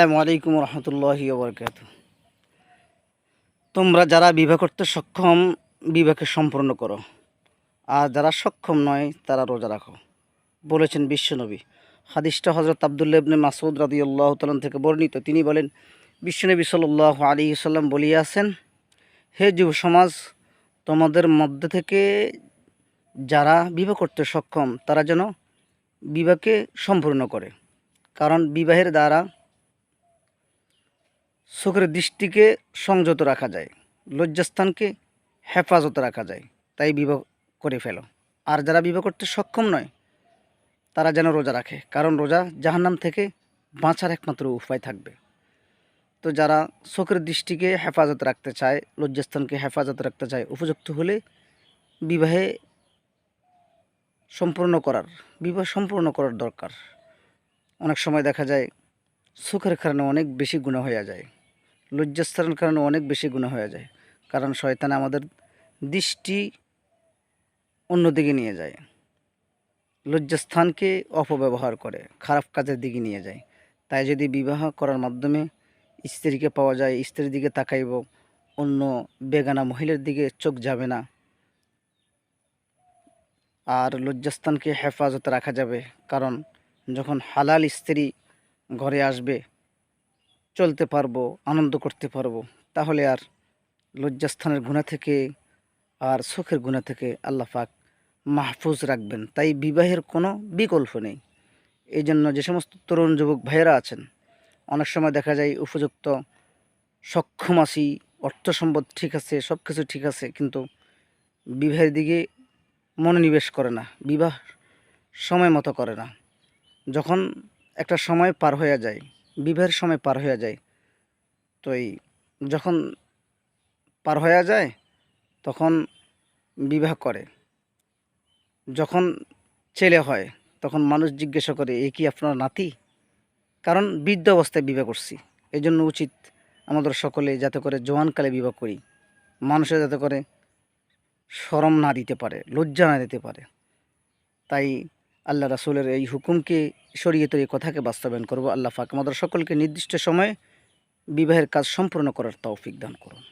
আসসালামু আলাইকুম রহমতুল্লাহি ওবরকাত। তোমরা যারা বিবাহ করতে সক্ষম বিবাহকে সম্পূর্ণ করো, আর যারা সক্ষম নয় তারা রোজা রাখো, বলেছেন বিশ্বনবী। হাদিসটা হজরত আবদুল্লাহ ইবনে মাসউদ রাদিয়াল্লাহু তাআলা থেকে বর্ণিত। তিনি বলেন, বিশ্বনবী সাল্লাল্লাহু আলাইহি সাল্লাম বলিয়াছেন, হে যুব সমাজ, তোমাদের মধ্যে থেকে যারা বিবাহ করতে সক্ষম তারা যেন বিবাহকে সম্পূর্ণ করে। কারণ বিবাহের দ্বারা চোখের দৃষ্টিকে সংযত রাখা যায়, লজ্জাস্থানকে হেফাজত রাখা যায়। তাই বিবাহ করে ফেলো। আর যারা বিবাহ করতে সক্ষম নয় তারা যেন রোজা রাখে, কারণ রোজা জাহান্নাম থেকে বাঁচার একমাত্র উপায় থাকবে। তো যারা চোখের দৃষ্টিকে হেফাজত রাখতে চায়, লজ্জাস্থানকে হেফাজত রাখতে চায়, উপযুক্ত হলে বিবাহ সম্পূর্ণ করার দরকার। অনেক সময় দেখা যায় চোখের কারণে অনেক বেশি গুনাহ হয়ে যায়, লজ্জাস্থানের কারণে অনেক বেশি গুনাহ হয়ে যায়। কারণ শয়তান আমাদের দৃষ্টি অন্যদিকে নিয়ে যায়, লজ্জাস্থানকে অপব্যবহার করে, খারাপ কাজের দিকে নিয়ে যায়। তাই যদি বিবাহ করার মাধ্যমে স্ত্রীকে পাওয়া যায়, স্ত্রীর দিকে তাকাইব, অন্য বেগানা মহিলার দিকে চোখ যাবে না, আর লজ্জাস্থানকে হেফাজতে রাখা যাবে। কারণ যখন হালাল স্ত্রী ঘরে আসবে, চলতে পারবো, আনন্দ করতে পারবো, তাহলে আর লজ্জাস্থানের গুনাহ থেকে আর চোখের গুনাহ থেকে আল্লাহ পাক মাহফুজ রাখবেন। তাই বিবাহের কোনো বিকল্প নেই। এই জন্য যে সমস্ত তরুণ যুবক ভাইয়েরা আছেন, অনেক সময় দেখা যায় উপযুক্ত সক্ষম আছি, অর্থ সম্পদ ঠিক আছে, সব কিছু ঠিক আছে, কিন্তু বিবাহের দিকে মনোনিবেশ করে না, বিবাহ সময় মতো করে না। যখন একটা সময় পার হয়ে যায়, বিবাহের সময় পার হয়ে যায়, তো যখন পার হয়ে যায় তখন বিবাহ করে। যখন ছেলে হয় তখন মানুষ জিজ্ঞাসা করে, এ কি আপনার নাতি? কারণ বৃদ্ধ অবস্থায় বিবাহ করছি। এই জন্য উচিত আমাদের সকলে যাতে করে জওয়ানকালে বিবাহ করি, মানুষে যাতে করে শরম না দিতে পারে, লজ্জা না দিতে পারে। তাই আল্লাহ রাসূলের এই হুকুমকে, শরীয়তের এই কথাকে বাস্তবায়ন করব। আল্লাহ পাক আমাদের সকলকে নির্দিষ্ট সময়ে বিবাহের কাজ সম্পূর্ণ করার তৌফিক দান করুন।